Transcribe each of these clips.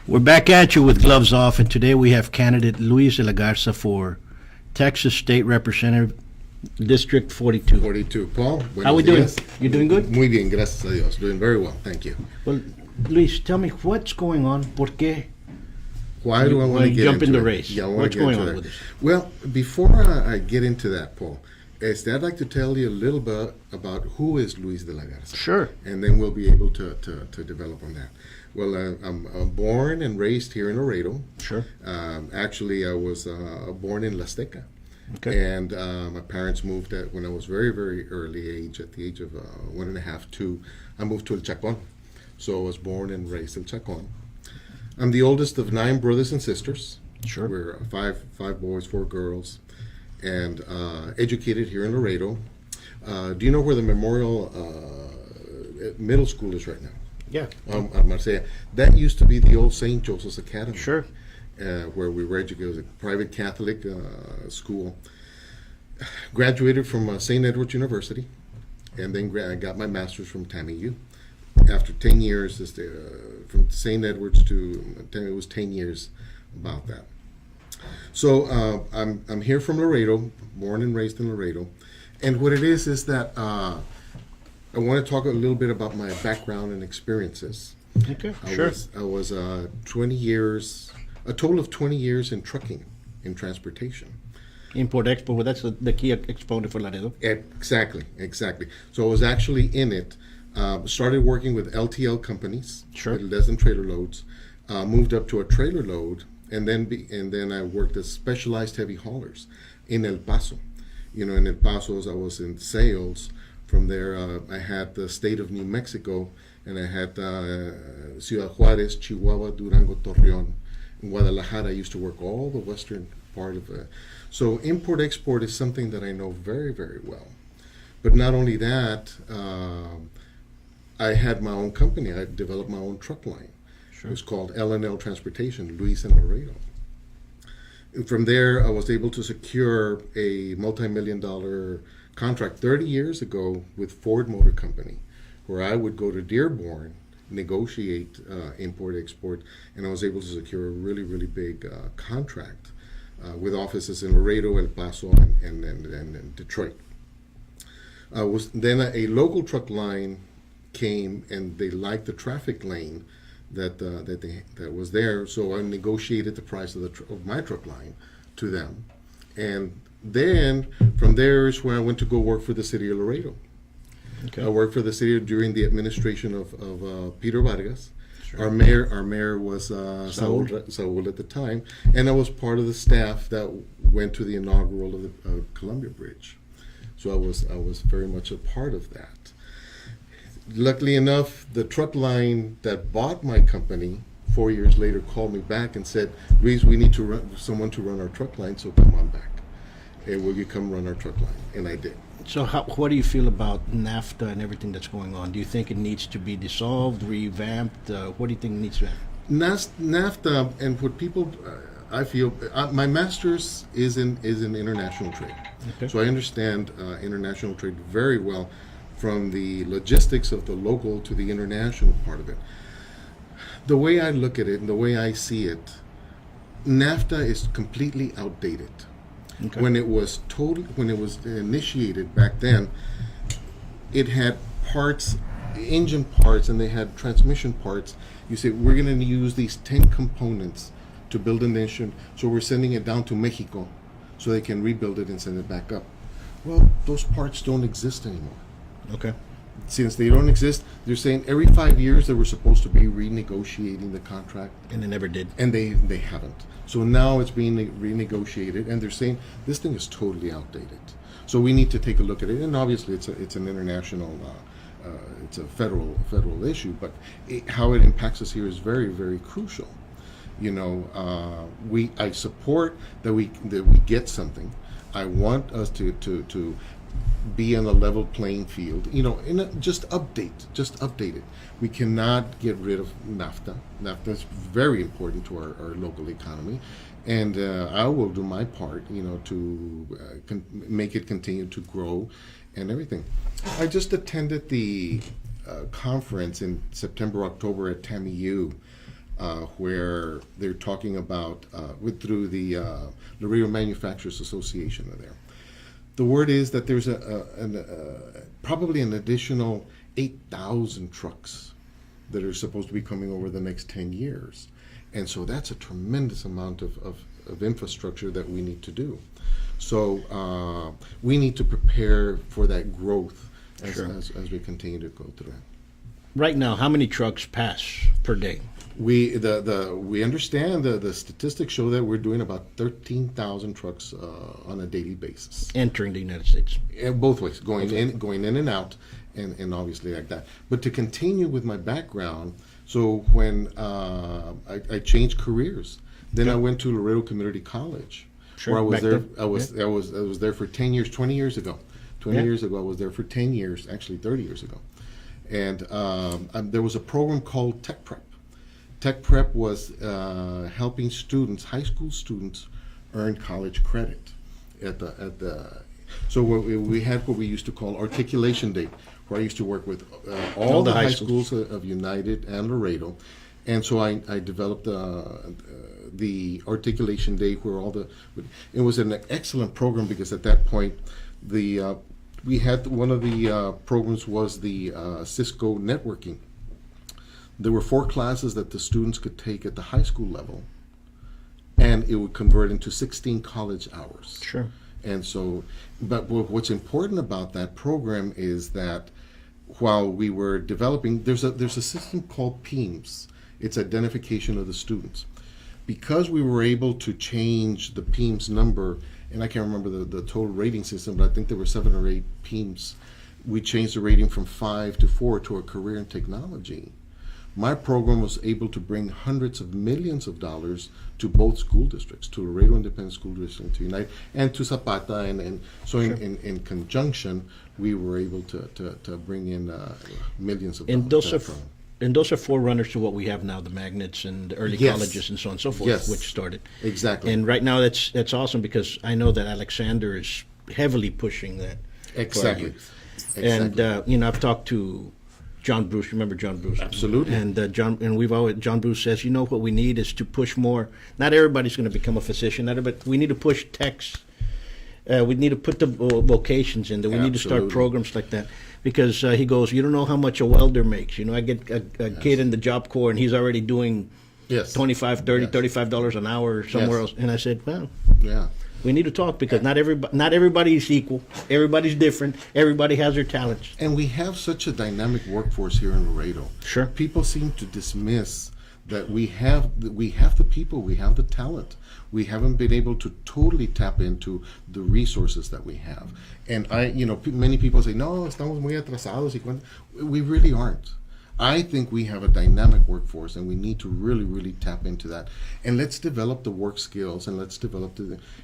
We're back at you with gloves off, and today we have candidate Luis Delagarza for Texas State Representative, District 42. 42. Paul, How we doing? You doing good? Muy bien, gracias a Dios. Doing very well, thank you. Well, Luis, tell me what's going on. ¿Por qué? Why do I want to get jump into in the it? race? Yeah, I want What's to get going into on that. with this? Well, before I get into that, Paul, I'd like to tell you a little bit about who is Luis de la Garza. Sure. And then we'll be able to develop on that. Well, I'm born and raised here in Laredo. Sure. Actually, I was born in La Azteca. Okay. And my parents moved when I was very, very early age, at the age of 1.5, 2. I moved to El Chacon. So I was born and raised in Chacon. I'm the oldest of 9 brothers and sisters. Sure. We're five boys, 4 girls, and educated here in Laredo. Do you know where the Memorial Middle School is right now? Yeah. On Marcella. That used to be the old St. Joseph's Academy. Sure. Where we were educated. It was a private Catholic school. Graduated from St. Edward's University, and then I got my master's from TAMU. After 10 years, from St. Edward's it was 10 years about that. So I'm here from Laredo, born and raised in Laredo, and what it is that I want to talk a little bit about my background and experiences. Okay. I was 20 years, a total of 20 years in trucking, in transportation. Import-export, well, that's the key exponent for Laredo. Exactly. So I was actually in it. Started working with LTL companies, Sure. with less than trailer loads. Moved up to a trailer load, and then I worked as specialized heavy haulers in El Paso. In El Paso, I was in sales. From there, I had the state of New Mexico, and I had Ciudad Juarez, Chihuahua, Durango, Torreón. In Guadalajara, I used to work all the western part of it. So import-export is something that I know very, very well. But not only that, I had my own company. I developed my own truck line. Sure. It was called L&L Transportation, Luis and Laredo. And from there, I was able to secure a multi-million-dollar contract 30 years ago with Ford Motor Company, where I would go to Dearborn, negotiate import-export, and I was able to secure a really, really big contract with offices in Laredo, El Paso, and Detroit. Then a local truck line came, and they liked the traffic lane that was there, so I negotiated the price of my truck line to them, and then from there is where I went to go work for the city of Laredo. Okay. I worked for the city during the administration of Peter Vargas. Sure. Our mayor was Saul at the time, and I was part of the staff that went to the inaugural of the Columbia Bridge. So I was very much a part of that. Luckily enough, the truck line that bought my company 4 years later called me back and said, "Reese, we need someone to run our truck line, so come on back. And will you come run our truck line?" And I did. So what do you feel about NAFTA and everything that's going on? Do you think it needs to be dissolved, revamped? What do you think needs to happen? NAFTA, and what people, I feel, my master's is in international trade. Okay. So I understand international trade very well, from the logistics of the local to the international part of it. The way I look at it and the way I see it, NAFTA is completely outdated. Okay. When it was initiated back then, it had engine parts, and they had transmission parts. You say, we're going to use these 10 components to build an engine, so we're sending it down to Mexico so they can rebuild it and send it back up. Well, those parts don't exist anymore. Okay. Since they don't exist, they're saying every 5 years they were supposed to be renegotiating the contract. And they never did. And they haven't. So now it's being renegotiated, and they're saying this thing is totally outdated. So we need to take a look at it. And obviously, it's an international, it's a federal issue. But how it impacts us here is very, very crucial. I support that we get something. I want us to be on a level playing field. Just update it. We cannot get rid of NAFTA. NAFTA is very important to our local economy, and I will do my part, to make it continue to grow and everything. I just attended the conference in September, October at TAMU where they're talking about through the Laredo Manufacturers Association are there. The word is that there's probably an additional 8,000 trucks that are supposed to be coming over the next 10 years. And so that's a tremendous amount of infrastructure that we need to do. So we need to prepare for that growth as we continue to go through that. Right now, how many trucks pass per day? We understand the statistics show that we're doing about 13,000 trucks on a daily basis. Entering the United States. Both ways, going in and out, and obviously like that. But to continue with my background, so when I changed careers, then I went to Laredo Community College, where I was there. I was there for 10 years, 20 years ago. 20 years ago, I was there for 10 years, actually 30 years ago. And there was a program called Tech Prep. Tech Prep was helping students, high school students, earn college credit so we had what we used to call Articulation Day, where I used to work with all the high schools of United and Laredo. And so I developed the Articulation Day, where it was an excellent program, because at that point, we had one of the programs was the Cisco networking. There were 4 classes that the students could take at the high school level, and it would convert into 16 college hours. Sure. And so, but what's important about that program is that while we were developing, there's a system called PEAMS. It's identification of the students. Because we were able to change the PEAMS number, and I can't remember the total rating system, but I think there were 7 or 8 PEAMS. We changed the rating from 5 to 4 to a career in technology. My program was able to bring hundreds of millions of dollars to both school districts, to Laredo Independent School District, to United, and to Zapata. And so in conjunction, we were able to bring in millions of dollars. And those are forerunners to what we have now, the magnets and the early colleges and so on and so forth, which started. Exactly. And right now that's awesome, because I know that Alexander is heavily pushing that. Exactly. And I've talked to John Bruce. Remember John Bruce? Absolutely. And John Bruce says, what we need is to push more. Not everybody's going to become a physician, but we need to push techs. We need to put the vocations in there. We need to start programs like that. Because he goes, you don't know how much a welder makes. I get a kid in the Job Corps, and he's already doing $25, $30, $35 an hour somewhere else. And I said, well, we need to talk, because not everybody is equal. Everybody's different. Everybody has their talents. And we have such a dynamic workforce here in Laredo. Sure. People seem to dismiss that we have the people, we have the talent. We haven't been able to totally tap into the resources that we have. And many people say, no, estamos muy atrasados. We really aren't. I think we have a dynamic workforce, and we need to really, really tap into that. And let's develop the work skills, and let's develop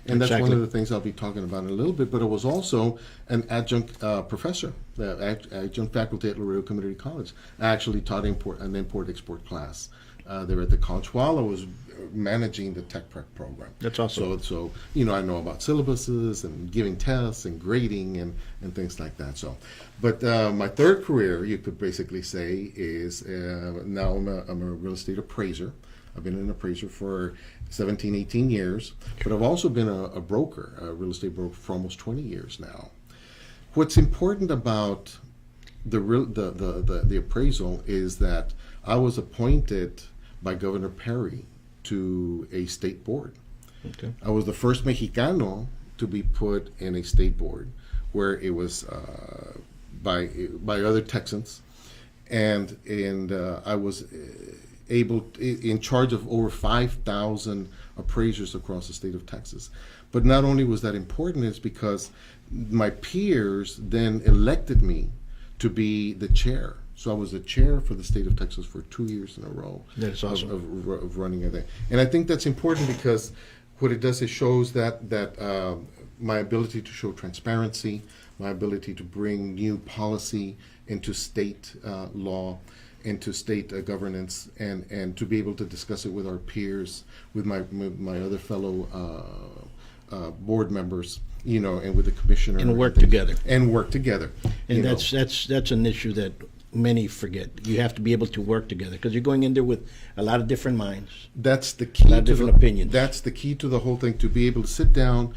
that's one of the things I'll be talking about in a little bit. But I was also an adjunct professor, adjunct faculty at Laredo Community College. I actually taught an import-export class there at the college while I was managing the Tech Prep program. That's awesome. So I know about syllabuses and giving tests and grading and things like that. So, but my third career, you could basically say, is now I'm a real estate appraiser. I've been an appraiser for 17, 18 years, but I've also been a broker, a real estate broker, for almost 20 years now. What's important about the appraisal is that I was appointed by Governor Perry to a state board. Okay. I was the first Mexicano to be put in a state board, where it was by other Texans, and I was in charge of over 5,000 appraisers across the state of Texas. But not only was that important, it's because my peers then elected me to be the chair. So I was the chair for the state of Texas for 2 years in a row. That's awesome. of running a thing. And I think that's important, because what it does is shows that my ability to show transparency, my ability to bring new policy into state law, into state governance, and to be able to discuss it with our peers, with my other fellow board members, and with the commissioner, and work together. And work together. And that's an issue that many forget. You have to be able to work together because you're going in there with a lot of different minds. That's the key. A lot of different opinions. That's the key to the whole thing. To be able to sit down,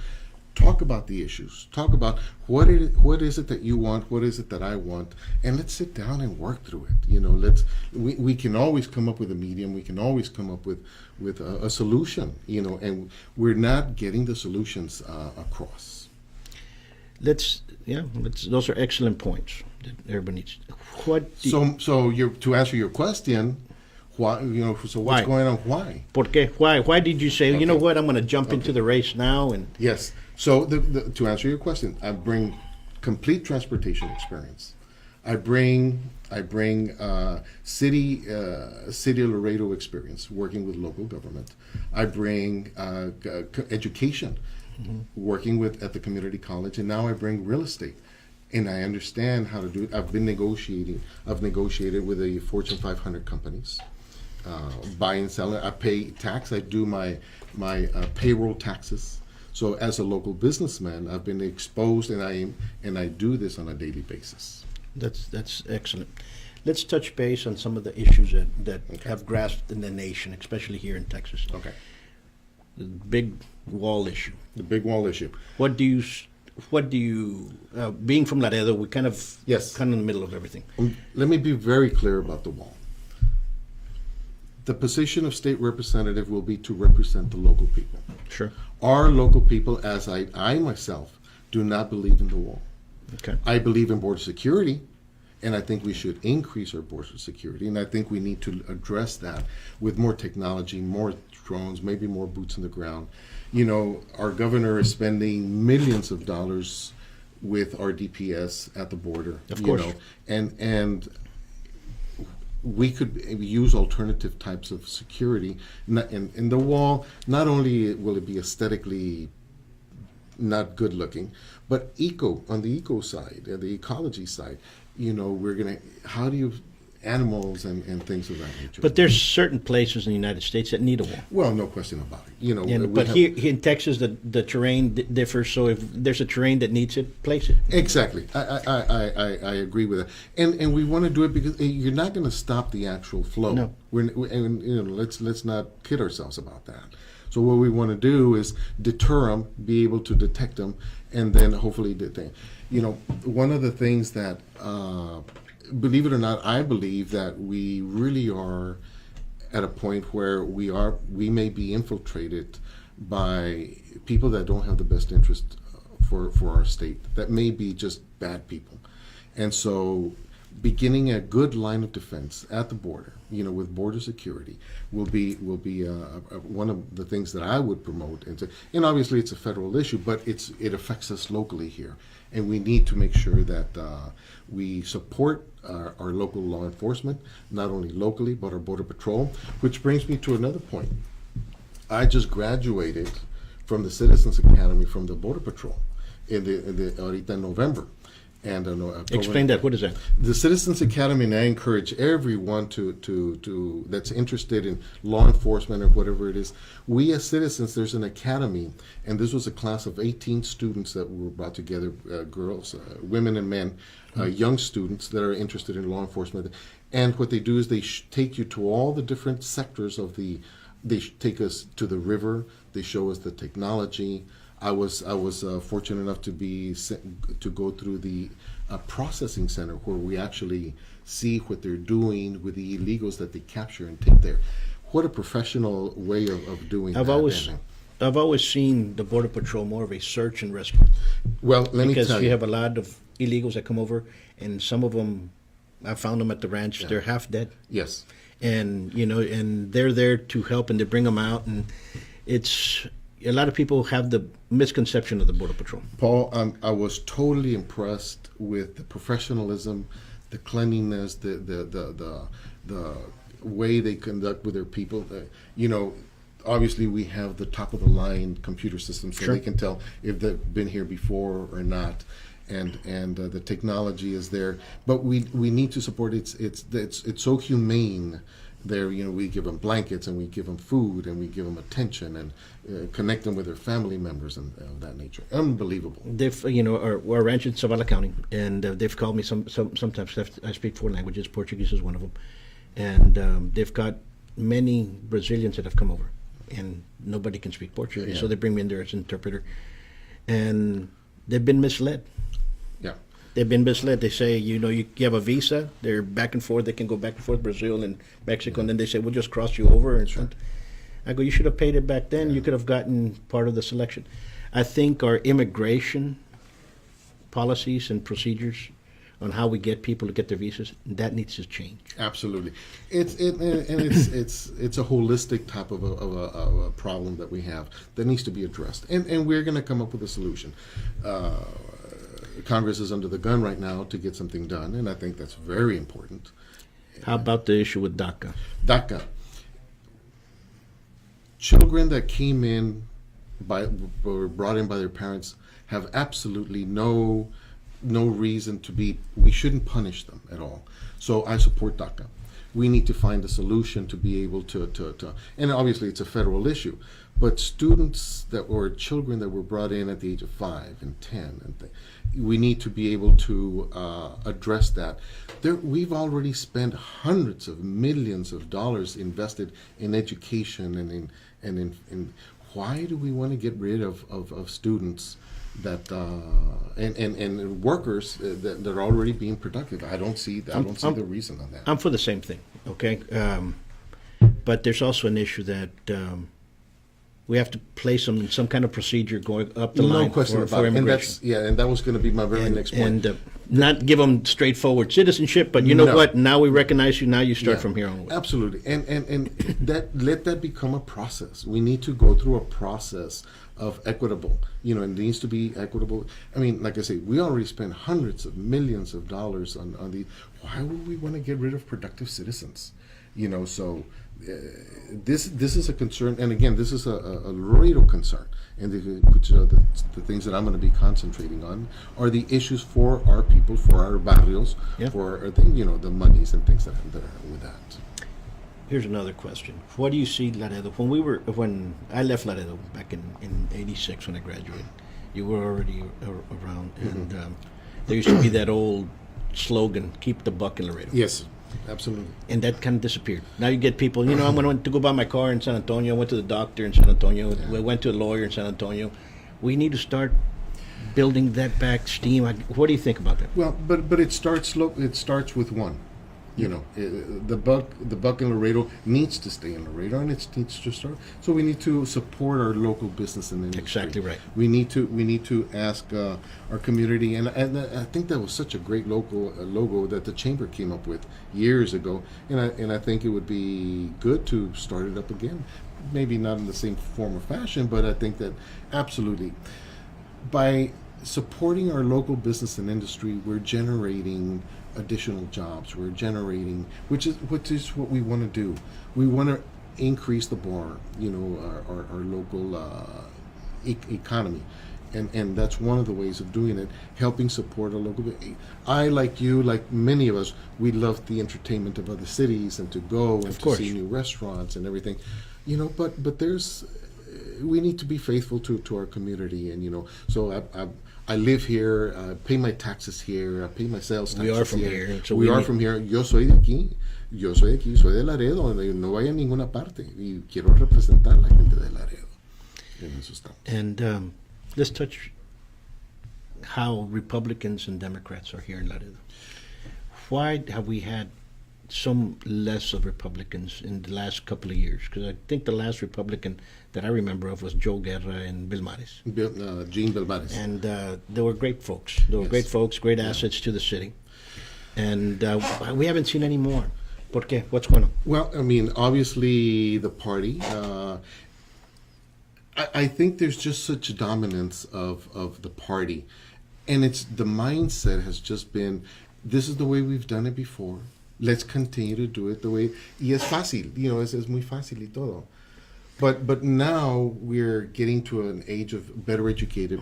talk about the issues, talk about what is it that you want, what is it that I want, and let's sit down and work through it. You know, we can always come up with a medium. We can always come up with a solution. You know, and we're not getting the solutions across. Those are excellent points that everybody needs. To answer your question, why, you know, so what's going on? Why? Porque? Why did you say, you know what, I'm going to jump into the race now? And yes. So to answer your question, I bring complete transportation experience. I bring city of Laredo experience working with local government. I bring education, working at the community college, and now I bring real estate. And I understand how to do it. I've negotiated with the Fortune 500 companies, buying, selling. I pay tax. I do my payroll taxes. So as a local businessman, I've been exposed, and I do this on a daily basis. That's excellent. Let's touch base on some of the issues that have grasped in the nation, especially here in Texas. Okay. The big wall issue. The big wall issue. What do you being from Laredo, we kind of in the middle of everything. Let me be very clear about the wall. The position of state representative will be to represent the local people. Sure. Our local people, as I myself, do not believe in the wall. Okay. I believe in border security, and I think we should increase our border security, and I think we need to address that with more technology, more drones, maybe more boots on the ground. You know, our governor is spending millions of dollars with our DPS at the border. Of course. You know, and we could use alternative types of security. In the wall, not only will it be aesthetically not good looking, but on the eco side, the ecology side, you know, how do you animals and things of that nature. But there's certain places in the United States that need a wall. Well, no question about it. You know, but here in Texas, the terrain differs. So if there's a terrain that needs it, place it. Exactly. I agree with that. And we want to do it because you're not going to stop the actual flow. No. And you know, let's not kid ourselves about that. So what we want to do is deter them, be able to detect them, and then hopefully detain. You know, one of the things that, believe it or not, I believe that we really are at a point where we may be infiltrated by people that don't have the best interest for our state. That may be just bad people. And so beginning a good line of defense at the border, you know, with border security will be one of the things that I would promote. And obviously it's a federal issue, but it affects us locally here. And we need to make sure that we support our local law enforcement, not only locally, but our Border Patrol, which brings me to another point. I just graduated from the Citizens Academy from the Border Patrol ahorita in November. And explain that. What is that? The Citizens Academy, and I encourage everyone to that's interested in law enforcement or whatever it is. We as citizens, there's an academy, and this was a class of 18 students that were brought together, girls, women and men, young students that are interested in law enforcement. And what they do is they take you to all the different sectors of they take us to the river, they show us the technology. I was fortunate enough to go through the processing center where we actually see what they're doing with the illegals that they capture and take there. What a professional way of doing that. I've always seen the Border Patrol more of a search and rescue. Well, let me tell you. Because you have a lot of illegals that come over, and some of them, I found them at the ranch, they're half dead. Yes. And, you know, and they're there to help, and they bring them out, and it's... A lot of people have the misconception of the Border Patrol. Paul, I was totally impressed with the professionalism, the cleanliness, the way they conduct with their people. You know, obviously we have the top of the line computer system, so they can tell if they've been here before or not, and the technology is there. But we need to support it's so humane There, we give them blankets and we give them food and we give them attention and connect them with their family members and of that nature. Unbelievable. They've, our ranch in Zavala County, and they've called me sometimes. I speak 4 languages. Portuguese is one of them, and they've got many Brazilians that have come over, and nobody can speak Portuguese, so they bring me in there as an interpreter, and they've been misled. Yeah. They've been misled. They say, you have a visa. They're back and forth. They can go back and forth, Brazil and Mexico, and then they say, we'll just cross you over. And Sure. I go, you should have paid it back then. You could have gotten part of the selection. I think our immigration policies and procedures on how we get people to get their visas, that needs to change. Absolutely, it's a holistic type of a problem that we have that needs to be addressed, and we're going to come up with a solution. Congress is under the gun right now to get something done, and I think that's very important. How about the issue with DACA? DACA. Children that came in were brought in by their parents have absolutely no reason to be. We shouldn't punish them at all. So I support DACA. We need to find a solution to be able to and obviously it's a federal issue, but students children that were brought in at the age of 5 and 10, we need to be able to address that. We've already spent hundreds of millions of dollars invested in education and in why do we want to get rid of students that and workers that are already being productive? I don't see the reason on that. I'm for the same thing, okay? But there's also an issue that we have to place some kind of procedure going up the line for immigration. And that was going to be my very next point. And not give them straightforward citizenship, but you know what? Now we recognize you. Now you start from here onward. Absolutely, and let that become a process. We need to go through a process of equitable. It needs to be equitable. I mean, like I say, we already spent hundreds of millions of dollars on the. Why would we want to get rid of productive citizens? So. This is a concern, and again, this is a Laredo concern, and the things that I'm going to be concentrating on are the issues for our people, for our barrios, for the monies and things that are with that. Here's another question: what do you see Laredo? When I left Laredo back in '86 when I graduated, you were already around, and there used to be that old slogan, "Keep the buck in Laredo." Yes. Absolutely. And that kind of disappeared. Now you get people, I'm going to go buy my car in San Antonio. I went to the doctor in San Antonio. We went to a lawyer in San Antonio. We need to start building that back steam. What do you think about that? Well, but it starts slow. It starts with one. The buck in Laredo needs to stay in Laredo, and it needs to start. So we need to support our local business and industry. Exactly right. We need to ask our community, and I think that was such a great logo that the chamber came up with years ago, and I think it would be good to start it up again. Maybe not in the same form or fashion, but I think that absolutely by supporting our local business and industry, we're generating additional jobs. We're generating, which is what we want to do. We want to increase the bar, our local economy, and that's one of the ways of doing it. Helping support a local. I, like you, like many of us, we love the entertainment of other cities and to go and to see new restaurants and everything, But we need to be faithful to our community, and so I live here, I pay my taxes here, I pay my sales taxes here. We are from here. So we are from here. Yo soy de aquí, soy de Laredo, no vaya a ninguna parte. Y quiero representar a la gente de Laredo. And let's touch how Republicans and Democrats are here in Laredo. Why have we had some less of Republicans in the last couple of years? Because I think the last Republican that I remember of was Joe Guerra and Belmares. Gene Belmares. And they were great folks. They were great folks, great assets to the city. And we haven't seen any more. ¿Por qué? What's going on? Well, I mean, obviously the party. I think there's just such dominance of the party. And the mindset has just been, this is the way we've done it before. Let's continue to do it the way. Y es fácil, es muy fácil y todo. But now we're getting to an age of better educated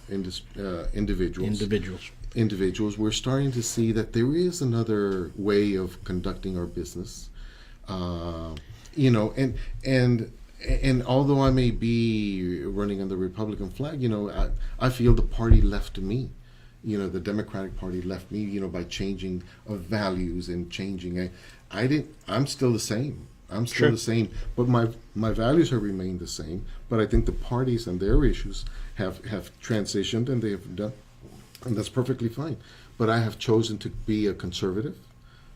individuals. We're starting to see that there is another way of conducting our business. You know, and although I may be running on the Republican flag, you know, I feel the party left me. You know, the Democratic Party left me, you know, by changing of values and changing. I'm still the same. I'm still Sure. the same, but my values have remained the same. But I think the parties and their issues have transitioned, and they have done, and that's perfectly fine. But I have chosen to be a conservative,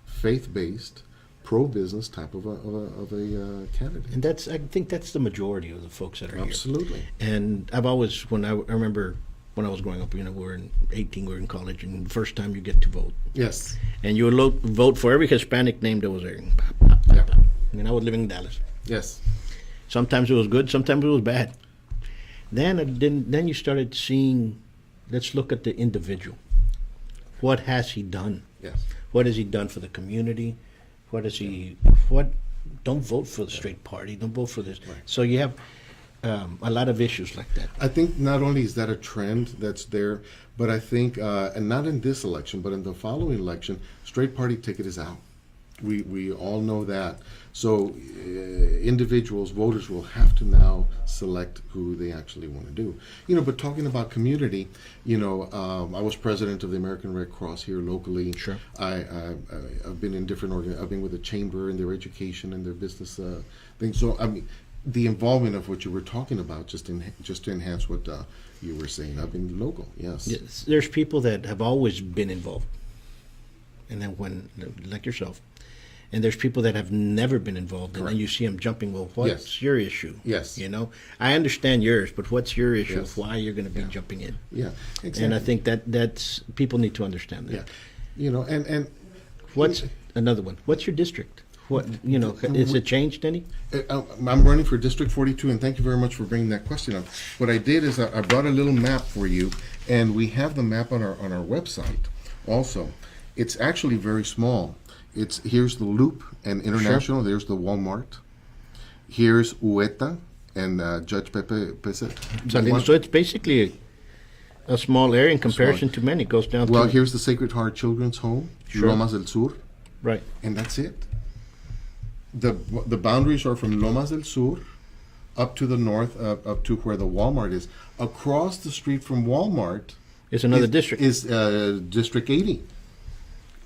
faith-based, pro-business type of a candidate. And I think that's the majority of the folks that are here. Absolutely. And I've always, I remember when I was growing up, you know, we were in 18, we were in college, and the first time you get to vote. Yes. And you would vote for every Hispanic name that was there. Yeah. And I was living in Dallas. Yes. Sometimes it was good, sometimes it was bad. Then you started seeing, let's look at the individual. What has he done? Yes. What has he done for the community? Don't vote for the straight party. Don't vote for this. Right. So you have a lot of issues like that. I think not only is that a trend that's there, but I think, and not in this election, but in the following election, straight party ticket is out. We all know that. So individuals, voters will have to now select who they actually want to do. You know, but talking about community, you know, I was president of the American Red Cross here locally. Sure. I've been in different I've been with the chamber and their education and their business things. So I mean, the involvement of what you were talking about, just to enhance what you were saying. I've been local. Yes. Yes, there's people that have always been involved, and then like yourself. And there's people that have never been involved, and then you see them jumping. Well, what's your issue? Yes. You know, I understand yours, but what's your issue Yes. of why you're going to be jumping in? Yeah. Exactly. And I think that's people need to understand that. Yeah. You know, and What's another one? What's your district? What, you know, is it changed any? I'm running for District 42, and thank you very much for bringing that question up. What I did is I brought a little map for you, and we have the map on our website also. It's actually very small. Here's the Loop and International. Sure. There's the Walmart. Here's Ueta and Judge Pepe Pese. So it's basically a small area in comparison to many. It goes down Well, to here's the Sacred Heart Children's Home, Sure. Lomas del Sur, right. and that's it. The boundaries are from Lomas del Sur up to the north, up to where the Walmart is. Across the street from Walmart It's another district. is District 80.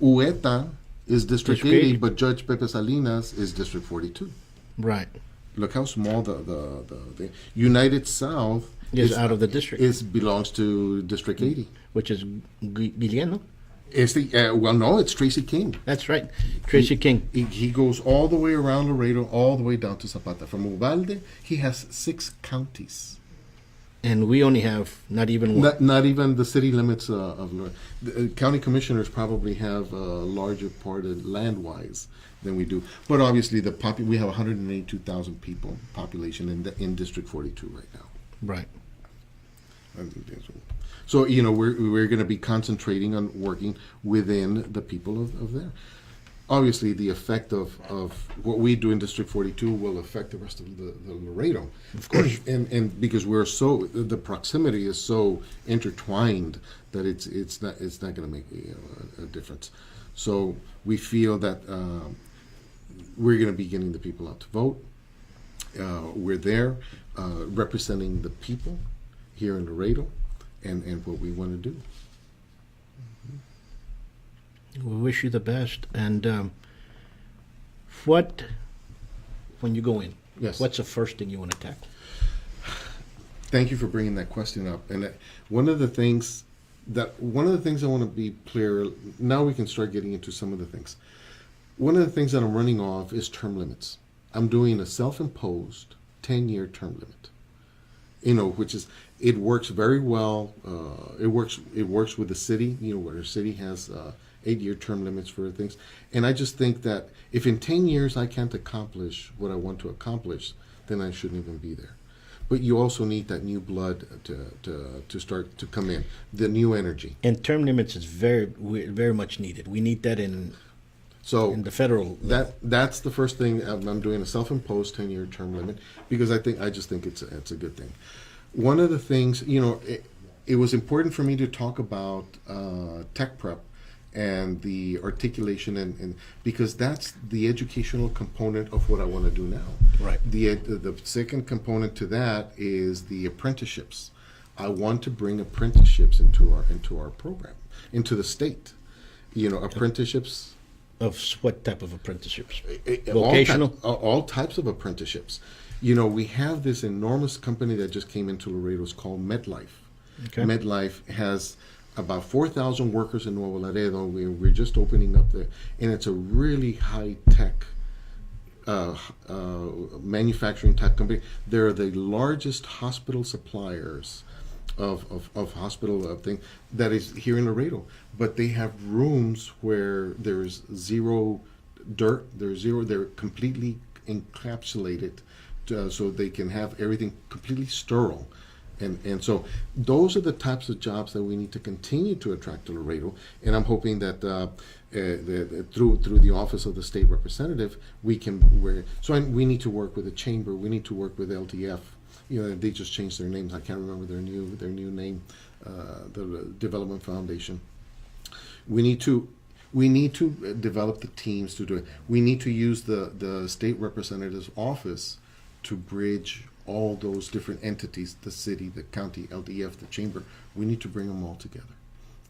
Ueta is District 80, but Judge Pepe Salinas is District 42. Right. Look how small the United South Is out of the district. Belongs to District 80. Which is Guillermo. It's no, it's Tracy King. That's right. Tracy King. He goes all the way around Laredo, all the way down to Zapata. From Uvalde, he has 6 counties. And we only have not even one. Not even the city limits of Laredo. The county commissioners probably have a larger part of land-wise than we do. But obviously, we have 182,000 people population in District 42 right now. Right. So, you know, we're going to be concentrating on working within the people of there. Obviously, the effect of what we do in District 42 will affect the rest of the Laredo. Of course. and because the proximity is so intertwined that it's not going to make a difference. So we feel that we're going to be getting the people out to vote. We're there representing the people here in Laredo and what we want to do. We wish you the best. And when you go in, Yes. what's the first thing you want to tackle? Thank you for bringing that question up. And one of the things I want to be clear. Now we can start getting into some of the things. One of the things that I'm running off is term limits. I'm doing a self-imposed 10-year term limit. You know, it works very well. It works with the city. You know, where the city has 8-year term limits for things. And I just think that if in 10 years I can't accomplish what I want to accomplish, then I shouldn't even be there. But you also need that new blood to start to come in, the new energy. And term limits is very, very much needed. We need that in the federal. That's the first thing. I'm doing a self-imposed 10-year term limit because I just think it's a good thing. One of the things, you know, it was important for me to talk about tech prep and the articulation, and because that's the educational component of what I want to do now. Right. The second component to that is the apprenticeships. I want to bring apprenticeships into our program, into the state. Apprenticeships. Of what type of apprenticeships? All Vocational? all types of apprenticeships. We have this enormous company that just came into Laredo. It's called MedLife. Okay. MedLife has about 4,000 workers in Nuevo Laredo. We're just opening up there, and it's a really high-tech manufacturing type company. They're the largest hospital suppliers of hospital thing that is here in Laredo. But they have rooms where there's zero dirt, they're completely encapsulated, so they can have everything completely sterile. And so those are the types of jobs that we need to continue to attract to Laredo. And I'm hoping that through the office of the state representative, we need to work with the chamber. We need to work with LTF. They just changed their names. I can't remember their new name. The Development Foundation. We need to develop the teams to do it. We need to use the state representative's office to bridge all those different entities, the city, the county, LDF, the chamber. We need to bring them all together.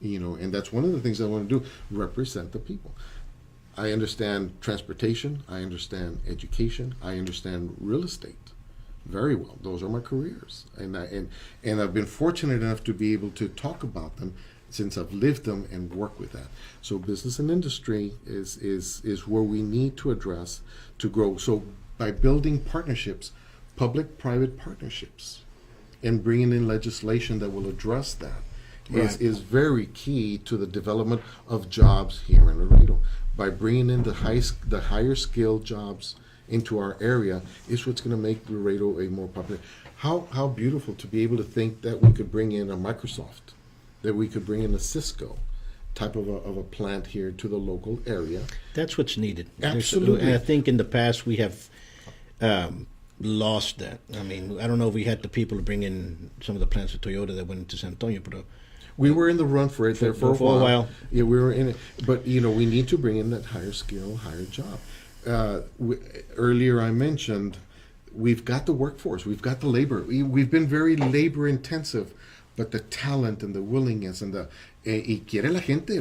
And that's one of the things I want to do, represent the people. I understand transportation, I understand education, I understand real estate very well. Those are my careers. And I've been fortunate enough to be able to talk about them since I've lived them and work with that. So business and industry is where we need to address to grow. So by building partnerships, public-private partnerships, and bringing in legislation that will address that is very key to the development of jobs here in Laredo. By bringing in the higher skilled jobs into our area is what's going to make Laredo a more popular. How beautiful to be able to think that we could bring in a Microsoft, that we could bring in a Cisco type of a plant here to the local area. That's what's needed. Absolutely. And I think in the past we have lost that. I mean, I don't know if we had the people to bring in some of the plants of Toyota that went into San Antonio, but we were in the run for it there for a while. Yeah, we were in it. But, we need to bring in that higher skill, higher job. Earlier I mentioned we've got the workforce, we've got the labor. We've been very labor intensive, but the talent and the willingness and y quiere la gente,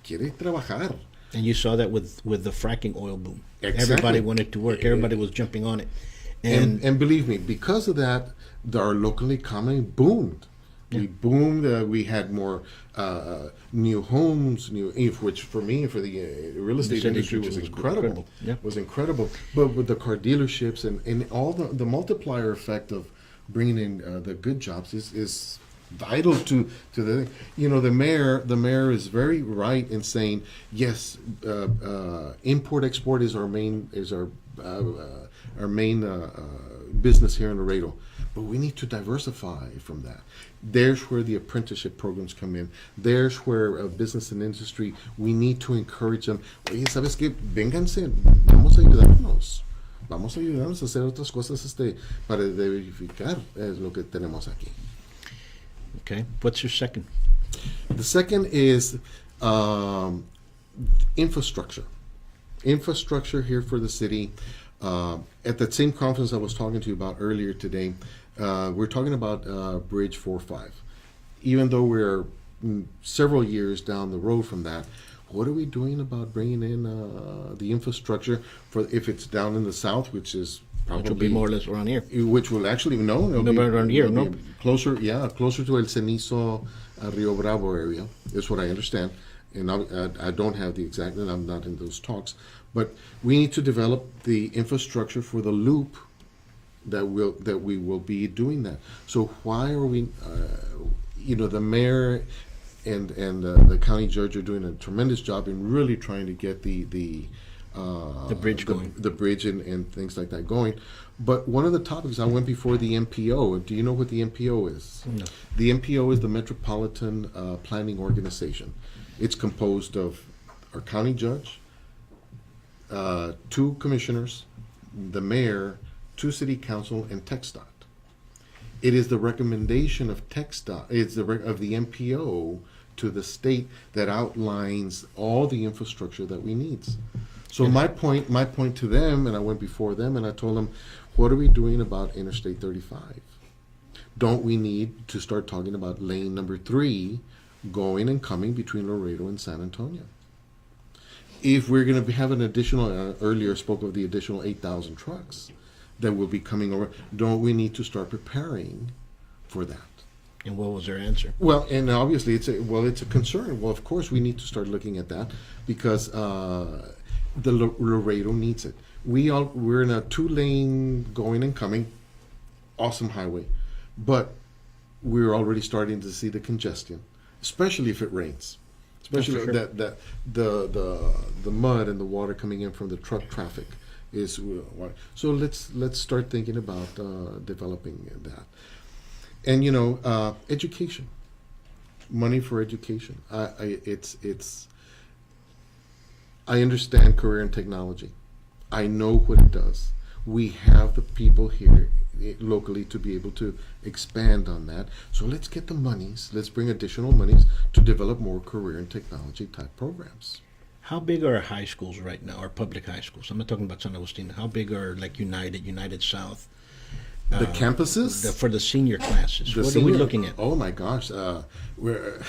quiere trabajar. And you saw that with the fracking oil boom. Exactly. Everybody wanted to work. Everybody was jumping on it. And believe me, because of that, our local economy boomed. Yeah. We boomed. We had more new homes, which for me, for the real estate industry, was incredible. Yeah. Was incredible. But with the car dealerships and all the multiplier effect of bringing in the good jobs is vital to the the mayor is very right in saying yes, import export is our main business here in Laredo, but we need to diversify from that. There's where the apprenticeship programs come in. There's where business and industry, we need to encourage them. Oye, ¿sabes qué? Vénganse, vamos a ayudarnos a hacer otras cosas para verificar lo que tenemos aquí. Okay. What's your second? The second is infrastructure. Infrastructure here for the city. At that same conference I was talking to you about earlier today, we're talking about Bridge 4-5. Even though we're several years down the road from that, what are we doing about bringing in the infrastructure for if it's down in the south, which is probably Which will be more or less around here. Which will actually it'll be around here, it'll be closer to El Cenizo, Rio Bravo area is what I understand. And I don't have the exact, and I'm not in those talks, but we need to develop the infrastructure for the loop that we will be doing that. So why are we, the mayor and the county judge are doing a tremendous job in really trying to get the bridge going, the bridge and things like that going. But one of the topics I went before the MPO. Do you know what the MPO is? No. The MPO is the Metropolitan Planning Organization. It's composed of our county judge, 2 commissioners, the mayor, 2 city council, and TxDOT. It is the recommendation of TxDOT, of the MPO to the state that outlines all the infrastructure that we need. So my point to them, and I went before them and I told them, what are we doing about Interstate 35? Don't we need to start talking about lane number 3 going and coming between Laredo and San Antonio? If we're going to have an additional, earlier spoke of the additional 8,000 trucks that will be coming over, don't we need to start preparing for that? And what was their answer? Well, and obviously it's a concern. Well, of course we need to start looking at that because the Laredo needs it. We're in a 2-lane going and coming, awesome highway, but we're already starting to see the congestion, especially if it rains. Especially sure. that the mud and the water coming in from the truck traffic is so. Let's start thinking about developing that, and education, money for education. I understand career and technology. I know what it does. We have the people here locally to be able to expand on that. So let's get the monies. Let's bring additional monies to develop more career and technology type programs. How big are our high schools right now, our public high schools? I'm not talking about San Agustin. How big are like United South? The campuses? For the senior classes. The What senior- are we looking at? Oh my gosh. We're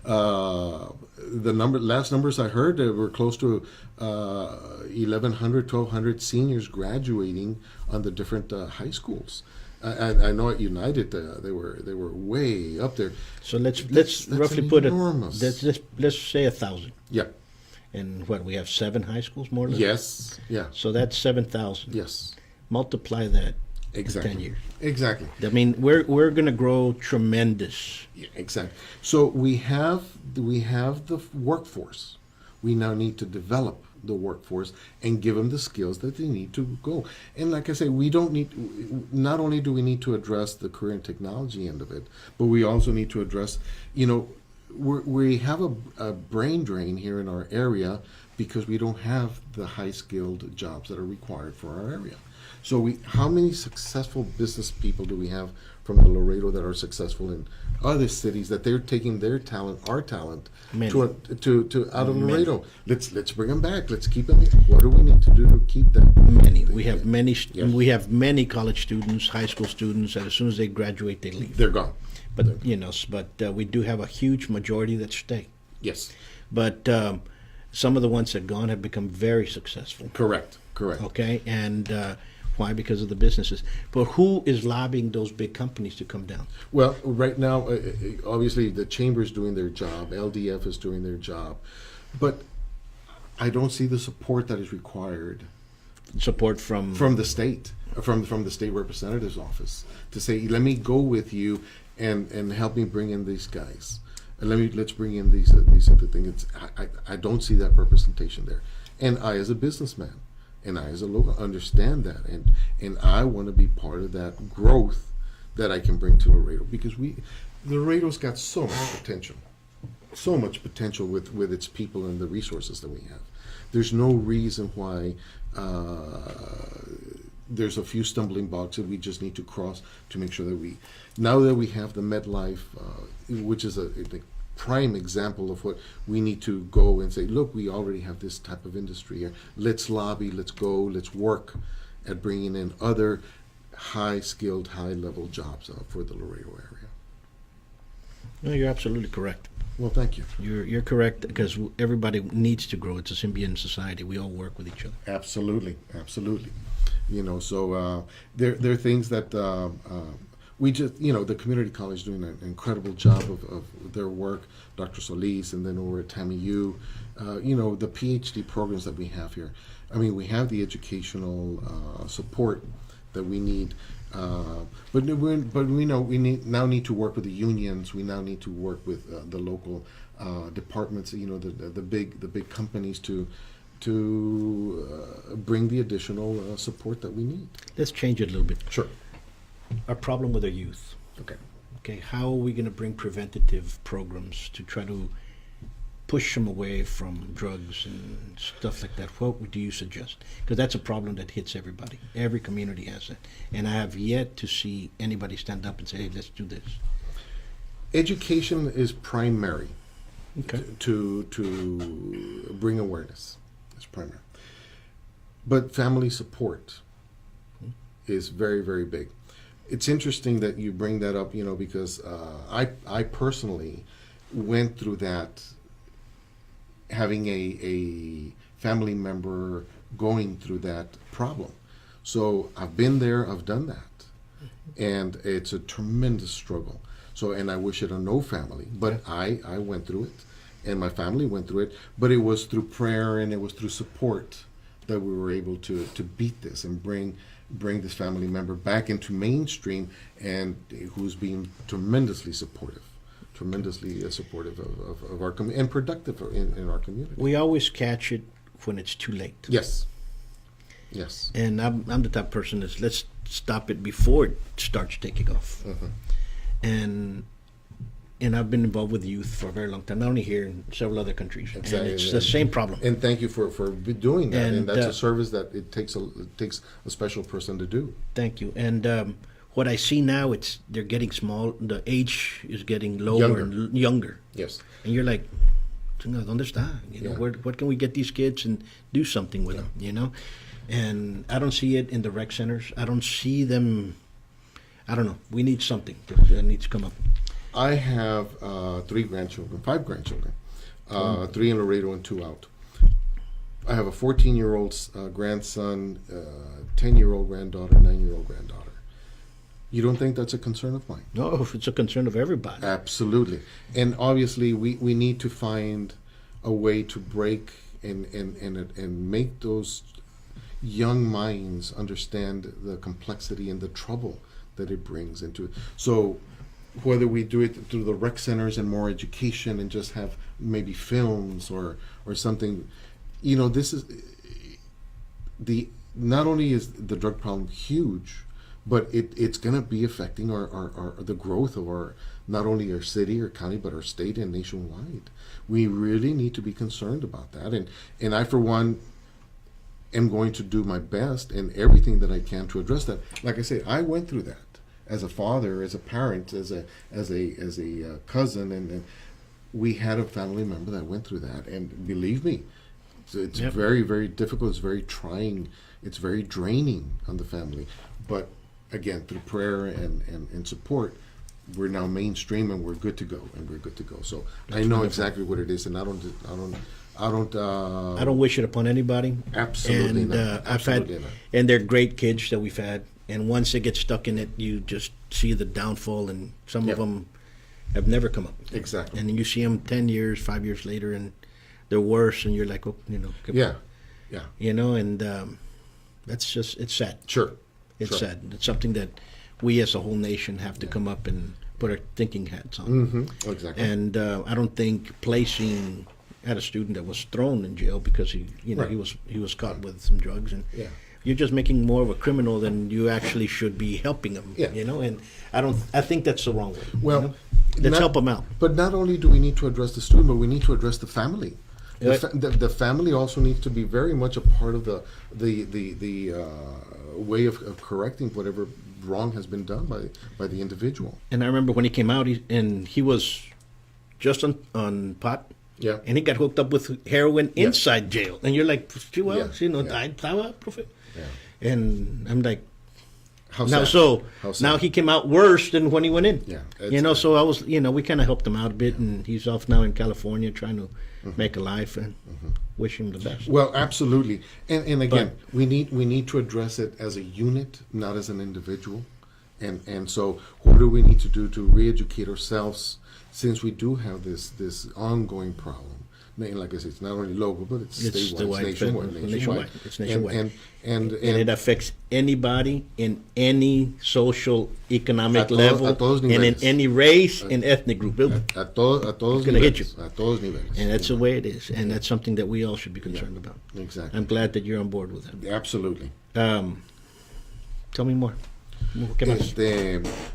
last numbers I heard, were close to 1,100, 1,200 seniors graduating on the different high schools. I know at United they were way up there. So let's That's roughly put it. enormous. Let's say 1,000. Yeah. And what, we have 7 high schools more or less? Yes. Yeah. So that's 7,000. Yes. Multiply that Exactly. 10 years. Exactly. I mean, we're going to grow tremendous. Yeah, exactly. So we have the workforce. We now need to develop the workforce and give them the skills that they need to go. And like I say, we don't need. Not only do we need to address the career and technology end of it, but we also need to address. We have a brain drain here in our area because we don't have the high skilled jobs that are required for our area. So how many successful business people do we have from the Laredo that are successful in other cities that they're taking their talent, our talent, Many. to out of Laredo? Let's bring them back. Let's keep them. What do we need to do to keep them? Many. We have many. Yes. We have many college students, high school students, that as soon as they graduate, they leave. They're gone. But we do have a huge majority that stay. Yes. But some of the ones that gone have become very successful. Correct. Okay, and why? Because of the businesses. But who is lobbying those big companies to come down? Well, right now, obviously, the chamber's doing their job. LDF is doing their job, but I don't see the support that is required Support from from the state, from the state representative's office, to say, let me go with you and help me bring in these guys. And let's bring in these other things. I don't see that representation there. And I, as a businessman, and I, as a local, understand that, and I want to be part of that growth that I can bring to Laredo, because Laredo's got so much potential with its people and the resources that we have. There's no reason why there's a few stumbling blocks that we just need to cross to make sure that now that we have the MedLife, which is a prime example of what we need to go and say, look, we already have this type of industry here. Let's lobby, let's go, let's work at bringing in other high-skilled, high-level jobs for the Laredo area. No, you're absolutely correct. Well, thank you. You're correct, because everybody needs to grow. It's a symbiont society. We all work with each other. Absolutely. So there are things that we just, the community college doing an incredible job of their work. Dr. Solis, and then over at TAMIU, the PhD programs that we have here. I mean, we have the educational support that we need, but we know we now need to work with the unions. We now need to work with the local departments. The big companies to bring the additional support that we need. Let's change it a little bit. Sure. Our problem with our youth. Okay, how are we going to bring preventative programs to try to push them away from drugs and stuff like that? What do you suggest? Because that's a problem that hits everybody. Every community has it. And I have yet to see anybody stand up and say, hey, let's do this. Education is primary. Okay. to bring awareness. That's primary. But family support is very, very big. It's interesting that you bring that up, because I personally went through that, having a family member going through that problem. So I've been there, I've done that, and it's a tremendous struggle. So, and I wish it on no family, but I went through it, and my family went through it, but it was through prayer and it was through support that we were able to beat this and bring this family member back into mainstream, and who's being tremendously supportive of our community and productive in our community. We always catch it when it's too late. Yes. And I'm the type of person that's, let's stop it before it starts taking off. And I've been involved with youth for a very long time, not only here, in several other countries. Exactly. And it's the same problem. And thank you for doing that. And that's a uh, service that it takes a special person to do. Thank you. And what I see now, they're getting small. The age is getting lower Younger. and younger. Yes. And you're like, ¿dónde está? What can we get these kids and do something with them? And I don't see it in the rec centers. I don't see them. I don't know. We need something that needs to come up. I have 5 grandchildren, 3 in Laredo and 2 out. I have a 14-year-old grandson, 10-year-old granddaughter, 9-year-old granddaughter. You don't think that's a concern of mine? No, it's a concern of everybody. Absolutely. And obviously, we need to find a way to break and make those young minds understand the complexity and the trouble that it brings into it. So whether we do it through the rec centers and more education and just have maybe films or something, this is not only is the drug problem huge, but it's going to be affecting our the growth of our, not only our city or county, but our state and nationwide. We really need to be concerned about that. And I, for one, am going to do my best and everything that I can to address that. Like I say, I went through that as a father, as a parent, as a cousin, and we had a family member that went through that. And believe me, it's very, very difficult. It's very trying. It's very draining on the family. But again, through prayer and support, we're now mainstream and we're good to go. So I know exactly what it is, and I don't wish it upon anybody. Absolutely not. And they're great kids that we've had. And once they get stuck in it, you just see the downfall, and some of them have never come up. Exactly. And then you see them 10 years, 5 years later, and they're worse, and you're like, and that's just, it's sad. Sure. It's sad. It's something that we as a whole nation have to come up and put our thinking hats on. Exactly. And I don't think placing, I had a student that was thrown in jail because he was caught with some drugs, and you're just making more of a criminal than you actually should be helping him. And I think that's the wrong way. Well, let's help him out. But not only do we need to address the student, but we need to address the family. The family also needs to be very much a part of the way of correcting whatever wrong has been done by the individual. And I remember when he came out, he was just on pot. Yeah. And he got hooked up with heroin inside jail. And you're like, profe. Yeah. And I'm like, How now sad. now he came out worse than when he went in. Yeah. So I was, we kind of helped him out a bit, and he's off now in California trying to make a life, and wish him the best. Well, absolutely. And again, we need to address it as a unit, not as an individual. And so what do we need to do to re-educate ourselves, since we do have this ongoing problem? And like I said, it's not only local, but it's statewide, it's nationwide. It's nationwide. And it affects anybody in any social, economic level, and in any race and ethnic group. A todos It's gonna hit you. A todos niveles. And that's the way it is. And that's something that we all should be concerned about. Exactly. I'm glad that you're on board with that. Absolutely. Tell me more.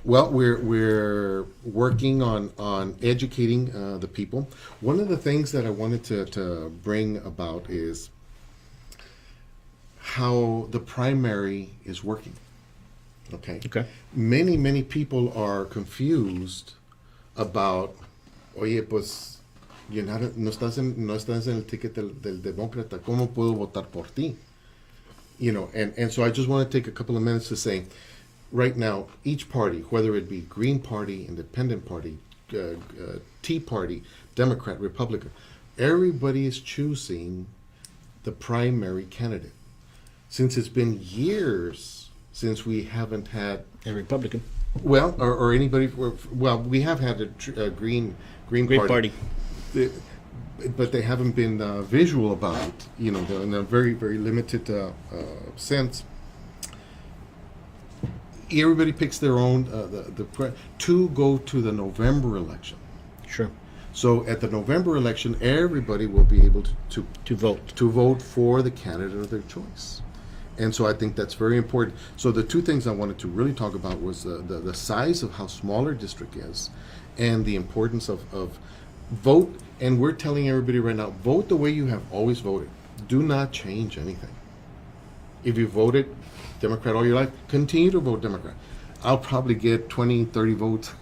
Well, we're working on educating the people. One of the things that I wanted to bring about is how the primary is working. Okay. Many people are confused about, oye, pues No estás en el ticket del demócrata. ¿Cómo puedo votar por ti? And so I just want to take a couple of minutes to say, right now, each party, whether it be Green Party, Independent Party, Tea Party, Democrat, Republican, everybody is choosing the primary candidate. Since it's been years since we haven't had A Republican. well, or anybody. Well, we have had a Green Party. But they haven't been visual about it. In a very very limited sense. Everybody picks their own to go to the November election. Sure. So at the November election, everybody will be able To vote. to vote for the candidate of their choice. And so I think that's very important. So the two things I wanted to really talk about was the size of how small our district is and the importance of vote. And we're telling everybody right now, vote the way you have always voted. Do not change anything. If you voted Democrat all your life, continue to vote Democrat. I'll probably get 20, 30 votes.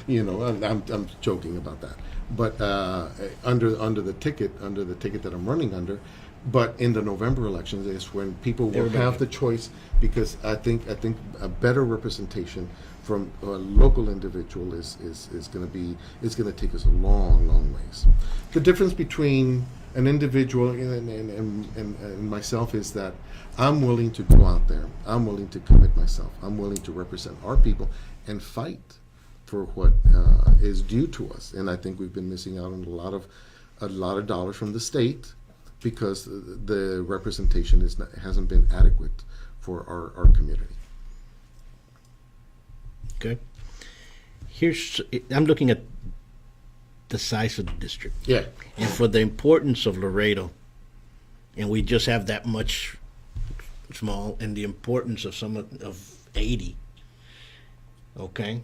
I'm joking about that. But under the ticket that I'm running under. But in the November elections is when people will have the choice, because I think a better representation from a local individual is going to take us a long ways. The difference between an individual and myself is that I'm willing to go out there. I'm willing to commit myself. I'm willing to represent our people and fight for what is due to us. And I think we've been missing out on a lot of dollars from the state because the representation hasn't been adequate for our community. Okay. I'm looking at the size of the district. Yeah. And for the importance of Laredo, and we just have that much small, and the importance of of 80. Okay.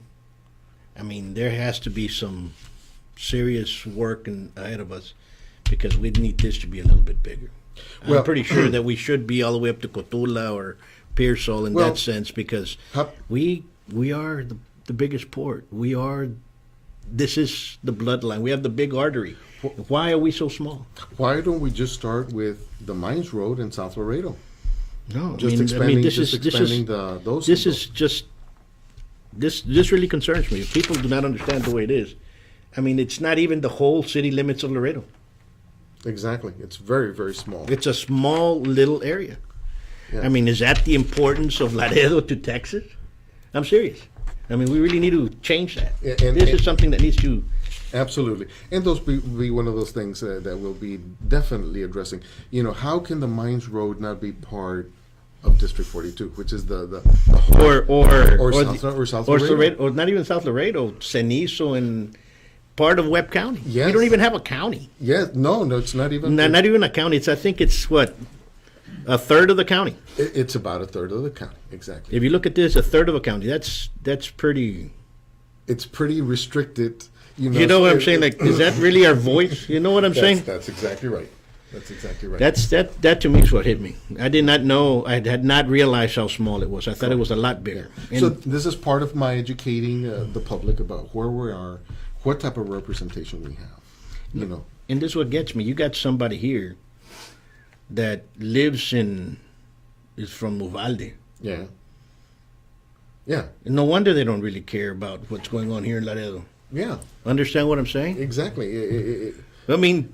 I mean, there has to be some serious work ahead of us, because we need this to be a little bit bigger. Well, I'm pretty sure that we should be all the way up to Cotula or Pearsall in that sense, because we are the biggest port. This is the bloodline. We have the big artery. Why are we so small? Why don't we just start with the Mines Road in South Laredo? No, This really concerns me. People do not understand the way it is. I mean, it's not even the whole city limits of Laredo. Exactly. It's very, very small. It's a small little area. Yeah. I mean, is that the importance of Laredo to Texas? I'm serious. I mean, we really need to change that. This is something that needs to... Absolutely. And those be one of those things that we'll be definitely addressing. How can the Mines Road not be part of District 42, which is the South Laredo. Or not even South Laredo, Cenizo and part of Webb County. Yes. We don't even have a county. Yeah, no, it's not even. Not even a county. I think it's what, a third of the county. It's about a third of the county, exactly. If you look at this, a third of a county. That's pretty. It's pretty restricted. You know what I'm saying? Like, is that really our voice? You know what I'm saying? That's exactly right. That's exactly right. That to me is what hit me. I did not know. I had not realized how small it was. I thought it was a lot bigger. Yeah. So this is part of my educating the public about where we are, what type of representation we have. And this is what gets me. You got somebody here that is from Uvalde. Yeah. Yeah. No wonder they don't really care about what's going on here in Laredo. Yeah. Understand what I'm saying? Exactly. I mean,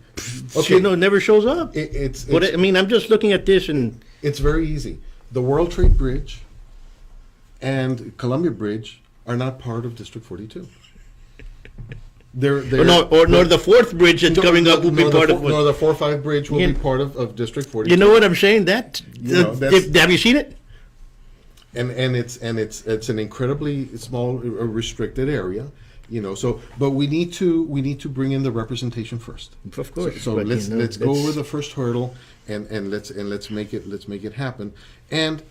okay. It never shows up. I'm just looking at this and... It's very easy. The World Trade Bridge and Columbia Bridge are not part of District 42. Nor the fourth bridge that's coming up will be part of... Nor the 4-5 bridge will be part of District 42. You know what I'm saying? Have you seen it? And it's an incredibly small, restricted area. But we need to bring in the representation first. Of course. So let's go over the first hurdle and let's make it happen. And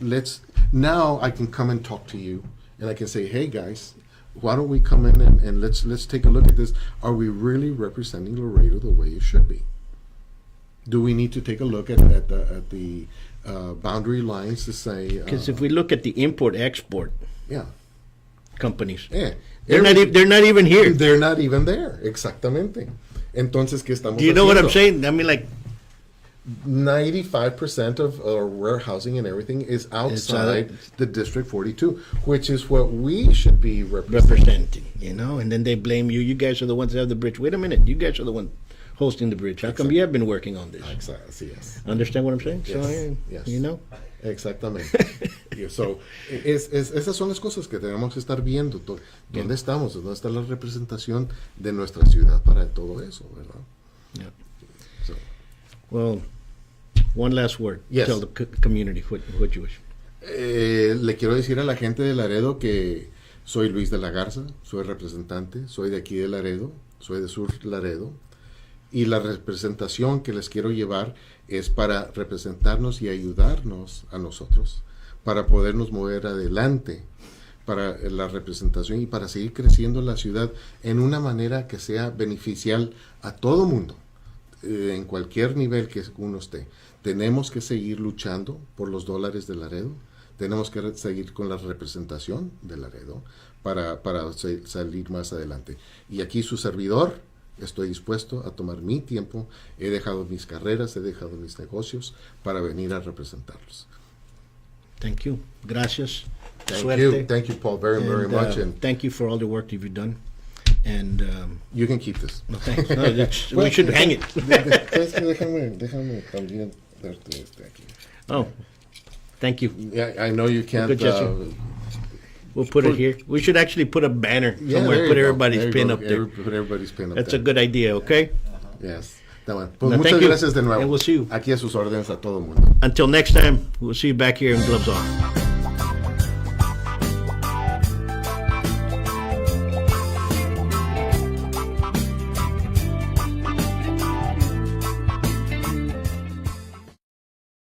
now I can come and talk to you and I can say, hey guys, why don't we come in and let's take a look at this? Are we really representing Laredo the way it should be? Do we need to take a look at the boundary lines to say? Because if we look at the import-export companies, yeah. they're not even here. They're not even there. Exactamente. Entonces, ¿qué estamos Do you know what I'm haciendo? saying? I mean, like, 95% of our warehousing and everything is outside It's the District 42, which is what we should be representing. representing, you know, and then they blame you. You guys are the ones that have the bridge. Wait a minute, you guys are the one hosting the bridge. How come you have been working on this? Así es. Understand what I'm saying? Yes, So, yes. you know, Exactamente. So, esas son las cosas que tenemos que estar viendo. ¿Dónde estamos? ¿Dónde está la representación de nuestra ciudad para todo eso, verdad? yeah. So, Well, one last word. Yes. Tell the community what you wish. le quiero decir a la gente de Laredo que soy Luis Delagarza, soy representante, soy de aquí de Laredo, soy de Sur Laredo, y la representación que les quiero llevar es para representarnos y ayudarnos a nosotros, para podernos mover adelante, para la representación y para seguir creciendo la ciudad en una manera que sea beneficial a todo mundo, en cualquier nivel que uno esté. Tenemos que seguir luchando por los dólares de Laredo, tenemos que seguir con la representación de Laredo para salir más adelante. Y aquí su servidor, estoy dispuesto a tomar mi tiempo, he dejado mis carreras, he dejado mis negocios para venir a representarlos. Thank you. Gracias. Thank you, Paul, very much. And thank you for all the work you've done. And you can keep this. no, thanks. No, we should hang it. Déjame también darte este aquí. Oh, thank you. Yeah, I know you can't. Good, Jesse. We'll put it here. We should actually put a banner somewhere. Put everybody's pin up there. Put everybody's pin up That's there. a good idea, okay? Yes. Está bueno. Pues No, muchas thank you. gracias de nuevo. And we'll see you. Aquí a sus órdenes a todo el mundo. Until next time, we'll see you back here in Gloves Off.